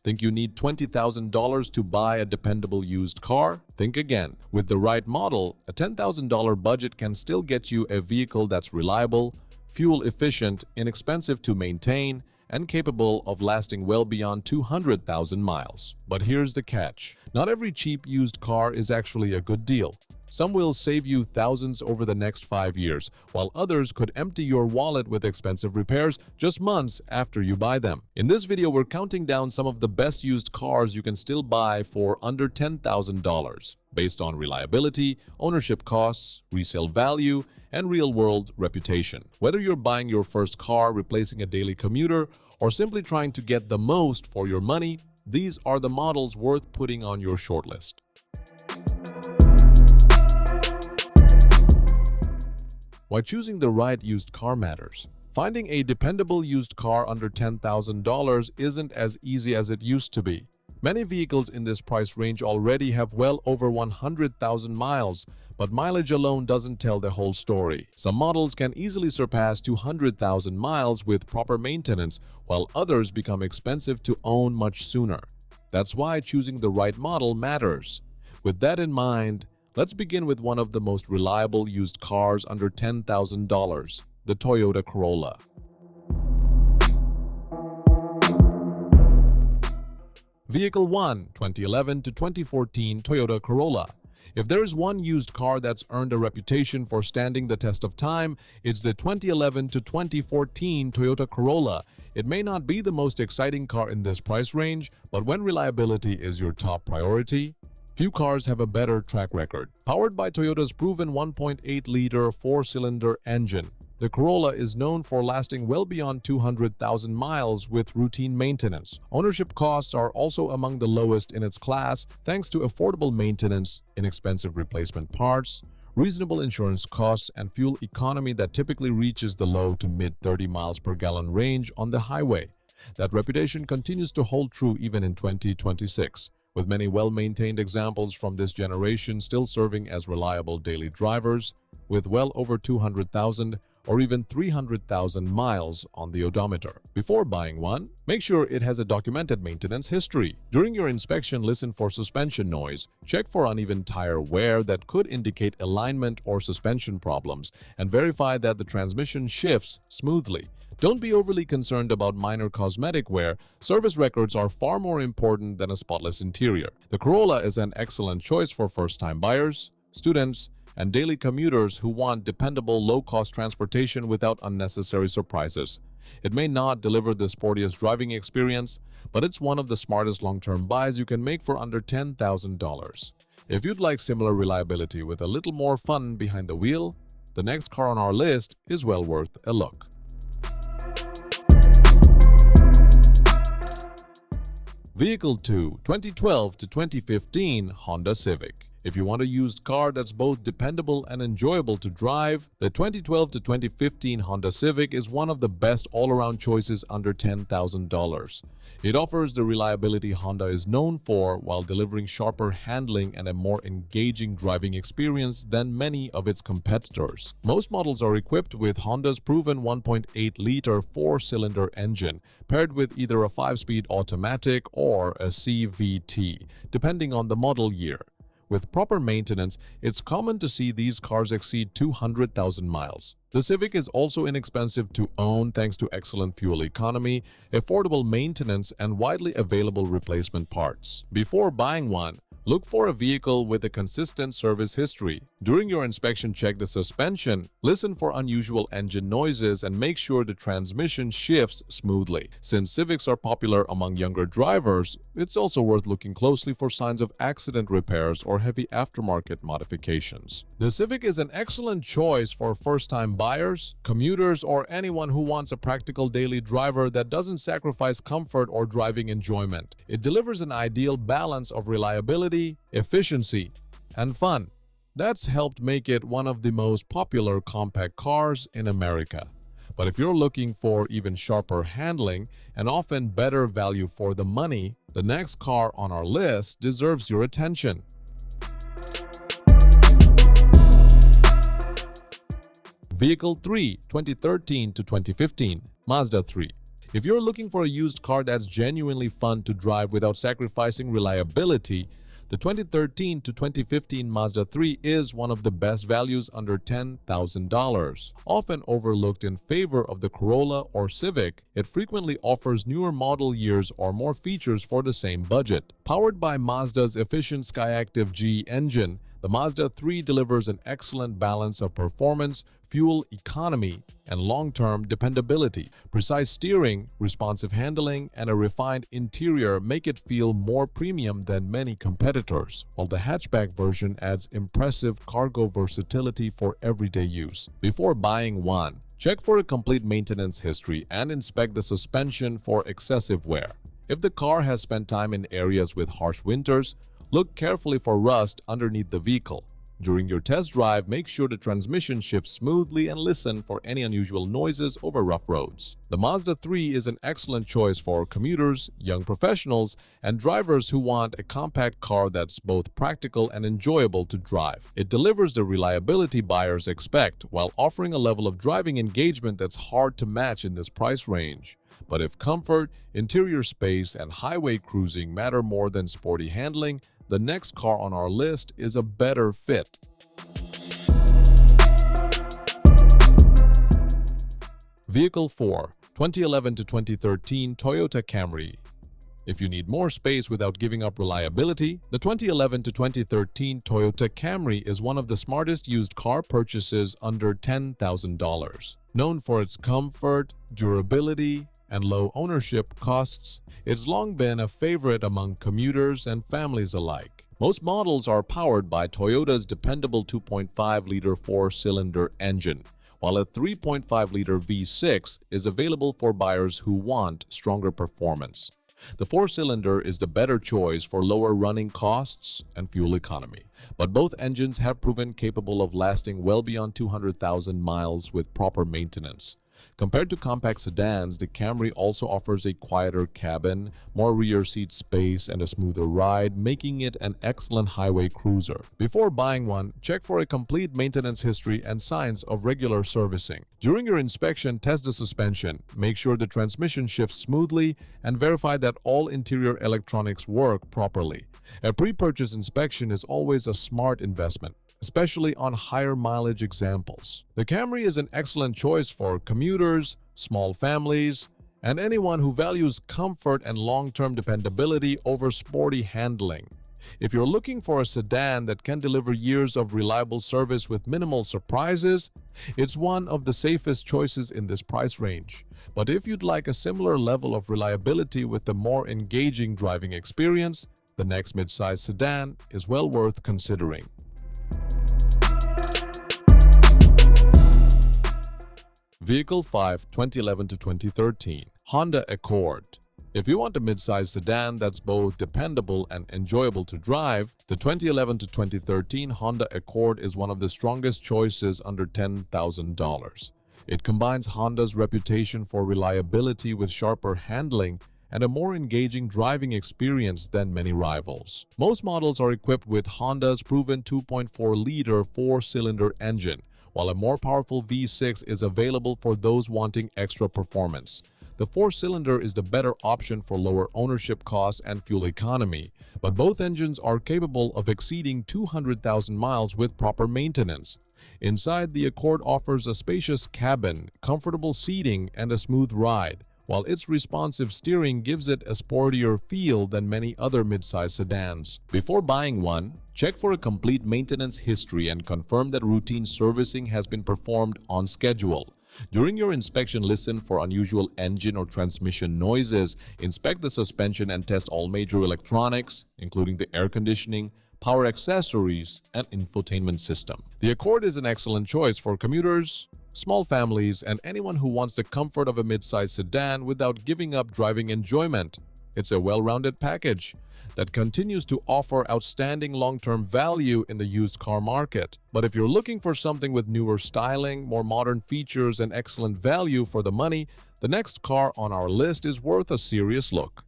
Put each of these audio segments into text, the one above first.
Think you need $20,000 to buy a dependable used car? Think again. With the right model, a $10,000 budget can still get you a vehicle that's reliable, fuel efficient, inexpensive to maintain, and capable of lasting well beyond 200,000 miles. But here's the catch. Not every cheap used car is actually a good deal. Some will save you thousands over the next 5 years, while others could empty your wallet with expensive repairs just months after you buy them. In this video, we're counting down some of the best used cars you can still buy for under $10,000, based on reliability, ownership costs, resale value, and real-world reputation. Whether you're buying your first car, replacing a daily commuter, or simply trying to get the most for your money, these are the models worth putting on your shortlist. Why choosing the right used car matters. Finding a dependable used car under $10,000 isn't as easy as it used to be. Many vehicles in this price range already have well over 100,000 miles, but mileage alone doesn't tell the whole story. Some models can easily surpass 200,000 miles with proper maintenance, while others become expensive to own much sooner. That's why choosing the right model matters. With that in mind, let's begin with one of the most reliable used cars under $10,000, the Toyota Corolla. Vehicle 1, 2011 to 2014 Toyota Corolla. If there is one used car that's earned a reputation for standing the test of time, it's the 2011 to 2014 Toyota Corolla. It may not be the most exciting car in this price range, but when reliability is your top priority, few cars have a better track record. Powered by Toyota's proven 1.8-liter four-cylinder engine, the Corolla is known for lasting well beyond 200,000 miles with routine maintenance. Ownership costs are also among the lowest in its class thanks to affordable maintenance, inexpensive replacement parts, reasonable insurance costs, and fuel economy that typically reaches the low to mid 30 miles per gallon range on the highway. That reputation continues to hold true even in 2026. With many well-maintained examples from this generation still serving as reliable daily drivers, with well over 200,000 or even 300,000 miles on the odometer. Before buying one, make sure it has a documented maintenance history. During your inspection, listen for suspension noise, check for uneven tire wear that could indicate alignment or suspension problems, and verify that the transmission shifts smoothly. Don't be overly concerned about minor cosmetic wear. Service records are far more important than a spotless interior. The Corolla is an excellent choice for first-time buyers, students, and daily commuters who want dependable, low-cost transportation without unnecessary surprises. It may not deliver the sportiest driving experience, but it's one of the smartest long-term buys you can make for under $10,000. If you'd like similar reliability with a little more fun behind the wheel, the next car on our list is well worth a look. Vehicle 2, 2012 to 2015 Honda Civic. If you want a used car that's both dependable and enjoyable to drive, the 2012 to 2015 Honda Civic is one of the best all-around choices under $10,000. It offers the reliability Honda is known for while delivering sharper handling and a more engaging driving experience than many of its competitors. Most models are equipped with Honda's proven 1.8-liter four-cylinder engine, paired with either a 5-speed automatic or a CVT, depending on the model year. With proper maintenance, it's common to see these cars exceed 200,000 miles. The Civic is also inexpensive to own thanks to excellent fuel economy, affordable maintenance, and widely available replacement parts. Before buying one, look for a vehicle with a consistent service history. During your inspection, check the suspension, listen for unusual engine noises, and make sure the transmission shifts smoothly. Since Civics are popular among younger drivers, it's also worth looking closely for signs of accident repairs or heavy aftermarket modifications. The Civic is an excellent choice for first-time buyers, commuters, or anyone who wants a practical daily driver that doesn't sacrifice comfort or driving enjoyment. It delivers an ideal balance of reliability, efficiency, and fun. That's helped make it one of the most popular compact cars in America. But if you're looking for even sharper handling and often better value for the money, the next car on our list deserves your attention. Vehicle 3, 2013 to 2015 Mazda 3. If you're looking for a used car that's genuinely fun to drive without sacrificing reliability, the 2013 to 2015 Mazda 3 is one of the best values under $10,000. Often overlooked in favor of the Corolla or Civic, it frequently offers newer model years or more features for the same budget. Powered by Mazda's efficient Skyactiv G engine, the Mazda 3 delivers an excellent balance of performance, fuel economy, and long-term dependability. Precise steering, responsive handling, and a refined interior make it feel more premium than many competitors, while the hatchback version adds impressive cargo versatility for everyday use. Before buying one, check for a complete maintenance history and inspect the suspension for excessive wear. If the car has spent time in areas with harsh winters, look carefully for rust underneath the vehicle. During your test drive, make sure the transmission shifts smoothly and listen for any unusual noises over rough roads. The Mazda 3 is an excellent choice for commuters, young professionals, and drivers who want a compact car that's both practical and enjoyable to drive. It delivers the reliability buyers expect while offering a level of driving engagement that's hard to match in this price range. But if comfort, interior space, and highway cruising matter more than sporty handling, the next car on our list is a better fit. Vehicle 4, 2011 to 2013 Toyota Camry. If you need more space without giving up reliability, the 2011 to 2013 Toyota Camry is one of the smartest used car purchases under $10,000. Known for its comfort, durability, and low ownership costs, it's long been a favorite among commuters and families alike. Most models are powered by Toyota's dependable 2.5-liter four-cylinder engine, while a 3.5-liter V6 is available for buyers who want stronger performance. The four-cylinder is the better choice for lower running costs and fuel economy, but both engines have proven capable of lasting well beyond 200,000 miles with proper maintenance. Compared to compact sedans, the Camry also offers a quieter cabin, more rear seat space, and a smoother ride, making it an excellent highway cruiser. Before buying one, check for a complete maintenance history and signs of regular servicing. During your inspection, test the suspension, make sure the transmission shifts smoothly, and verify that all interior electronics work properly. A pre-purchase inspection is always a smart investment, especially on higher mileage examples. The Camry is an excellent choice for commuters, small families, and anyone who values comfort and long-term dependability over sporty handling. If you're looking for a sedan that can deliver years of reliable service with minimal surprises, it's one of the safest choices in this price range. But if you'd like a similar level of reliability with a more engaging driving experience, the next mid-size sedan is well worth considering. Vehicle 5, 2011 to 2013 Honda Accord. If you want a mid-size sedan that's both dependable and enjoyable to drive, the 2011 to 2013 Honda Accord is one of the strongest choices under $10,000. It combines Honda's reputation for reliability with sharper handling and a more engaging driving experience than many rivals. Most models are equipped with Honda's proven 2.4-liter four-cylinder engine, while a more powerful V6 is available for those wanting extra performance. The four-cylinder is the better option for lower ownership costs and fuel economy, but both engines are capable of exceeding 200,000 miles with proper maintenance. Inside, the Accord offers a spacious cabin, comfortable seating, and a smooth ride, while its responsive steering gives it a sportier feel than many other mid-size sedans. Before buying one, check for a complete maintenance history and confirm that routine servicing has been performed on schedule. During your inspection, listen for unusual engine or transmission noises, inspect the suspension, and test all major electronics, including the air conditioning, power accessories, and infotainment system. The Accord is an excellent choice for commuters, small families, and anyone who wants the comfort of a mid-size sedan without giving up driving enjoyment. It's a well-rounded package that continues to offer outstanding long-term value in the used car market. But if you're looking for something with newer styling, more modern features, and excellent value for the money, the next car on our list is worth a serious look.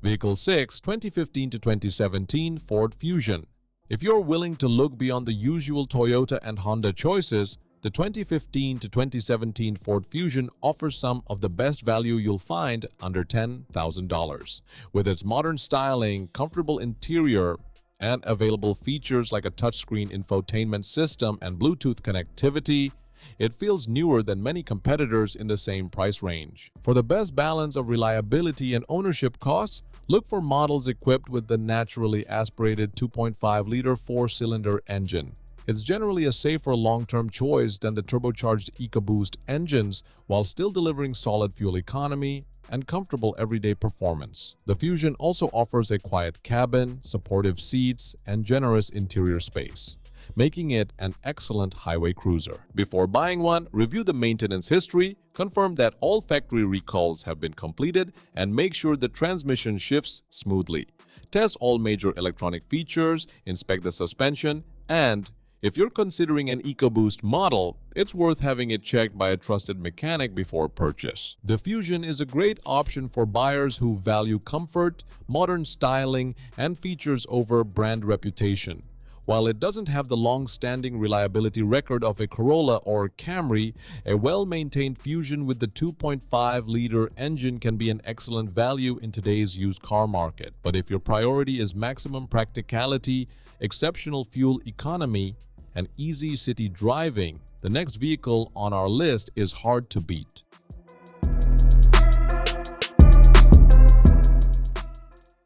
Vehicle 6, 2015 to 2017 Ford Fusion. If you're willing to look beyond the usual Toyota and Honda choices, The 2015 to 2017 Ford Fusion offers some of the best value you'll find under $10,000. With its modern styling, comfortable interior, and available features like a touchscreen infotainment system and Bluetooth connectivity, it feels newer than many competitors in the same price range. For the best balance of reliability and ownership costs, look for models equipped with the naturally aspirated 2.5-liter four-cylinder engine. It's generally a safer long-term choice than the turbocharged EcoBoost engines while still delivering solid fuel economy and comfortable everyday performance. The Fusion also offers a quiet cabin, supportive seats, and generous interior space, making it an excellent highway cruiser. Before buying one, review the maintenance history, confirm that all factory recalls have been completed, and make sure the transmission shifts smoothly. Test all major electronic features, inspect the suspension, and if you're considering an EcoBoost model, it's worth having it checked by a trusted mechanic before purchase. The Fusion is a great option for buyers who value comfort, modern styling, and features over brand reputation. While it doesn't have the long-standing reliability record of a Corolla or Camry, a well-maintained Fusion with the 2.5-liter engine can be an excellent value in today's used car market. But if your priority is maximum practicality, exceptional fuel economy, and easy city driving, the next vehicle on our list is hard to beat.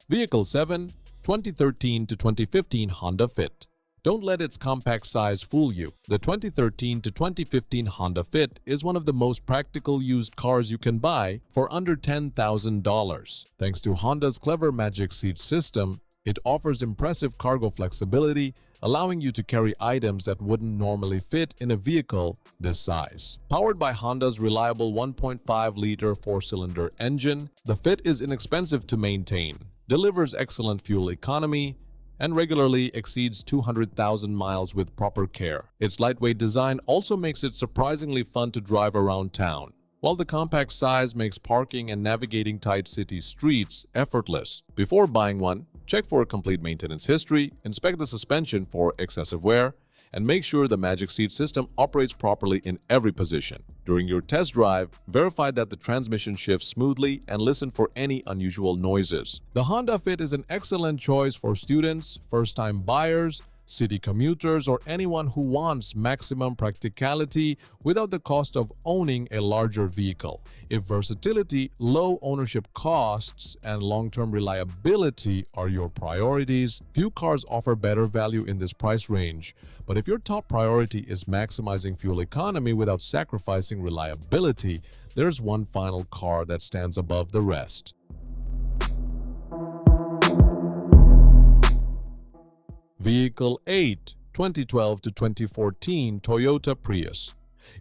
Vehicle 7, 2013 to 2015 Honda Fit. Don't let its compact size fool you. The 2013 to 2015 Honda Fit is one of the most practical used cars you can buy for under $10,000. Thanks to Honda's clever Magic Seat system, it offers impressive cargo flexibility, allowing you to carry items that wouldn't normally fit in a vehicle this size. Powered by Honda's reliable 1.5-liter four-cylinder engine, the Fit is inexpensive to maintain, delivers excellent fuel economy, and regularly exceeds 200,000 miles with proper care. Its lightweight design also makes it surprisingly fun to drive around town, while the compact size makes parking and navigating tight city streets effortless. Before buying one, check for a complete maintenance history, inspect the suspension for excessive wear, and make sure the Magic Seat system operates properly in every position. During your test drive, verify that the transmission shifts smoothly and listen for any unusual noises. The Honda Fit is an excellent choice for students, first-time buyers, city commuters, or anyone who wants maximum practicality without the cost of owning a larger vehicle. If versatility, low ownership costs, and long-term reliability are your priorities, few cars offer better value in this price range. But if your top priority is maximizing fuel economy without sacrificing reliability, there's one final car that stands above the rest. Vehicle 8, 2012 to 2014 Toyota Prius.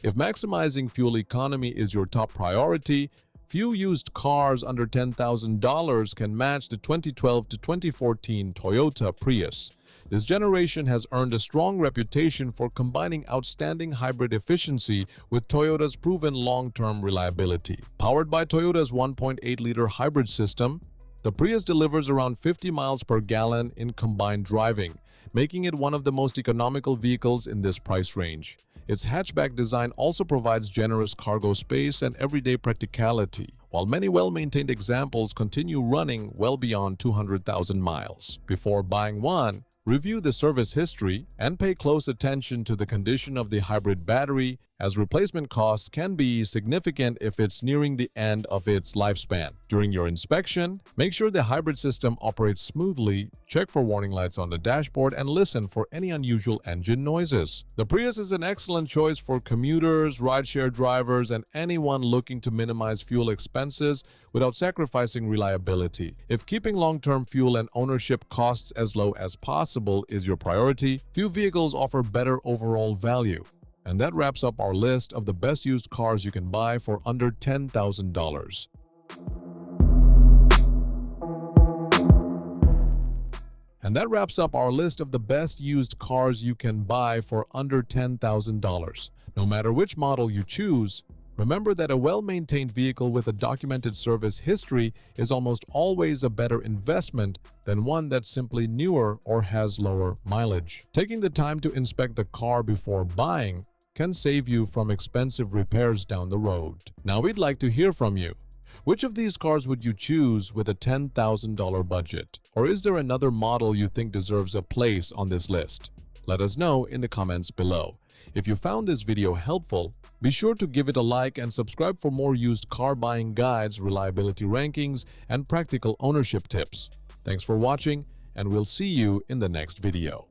If maximizing fuel economy is your top priority, few used cars under $10,000 can match the 2012 to 2014 Toyota Prius. This generation has earned a strong reputation for combining outstanding hybrid efficiency with Toyota's proven long-term reliability. Powered by Toyota's 1.8-liter hybrid system, the Prius delivers around 50 miles per gallon in combined driving, making it one of the most economical vehicles in this price range. Its hatchback design also provides generous cargo space and everyday practicality, while many well-maintained examples continue running well beyond 200,000 miles. Before buying one, review the service history and pay close attention to the condition of the hybrid battery, as replacement costs can be significant if it's nearing the end of its lifespan. During your inspection, make sure the hybrid system operates smoothly, check for warning lights on the dashboard, and listen for any unusual engine noises. The Prius is an excellent choice for commuters, rideshare drivers, and anyone looking to minimize fuel expenses without sacrificing reliability. If keeping long-term fuel and ownership costs as low as possible is your priority, few vehicles offer better overall value. And that wraps up our list of the best used cars you can buy for under $10,000. And that wraps up our list of the best used cars you can buy for under $10,000. No matter which model you choose, remember that a well-maintained vehicle with a documented service history is almost always a better investment than one that's simply newer or has lower mileage. Taking the time to inspect the car before buying can save you from expensive repairs down the road. Now we'd like to hear from you. Which of these cars would you choose with a $10,000 budget? Or is there another model you think deserves a place on this list? Let us know in the comments below. If you found this video helpful, be sure to give it a like and subscribe for more used car buying guides, reliability rankings, and practical ownership tips. Thanks for watching, and we'll see you in the next video.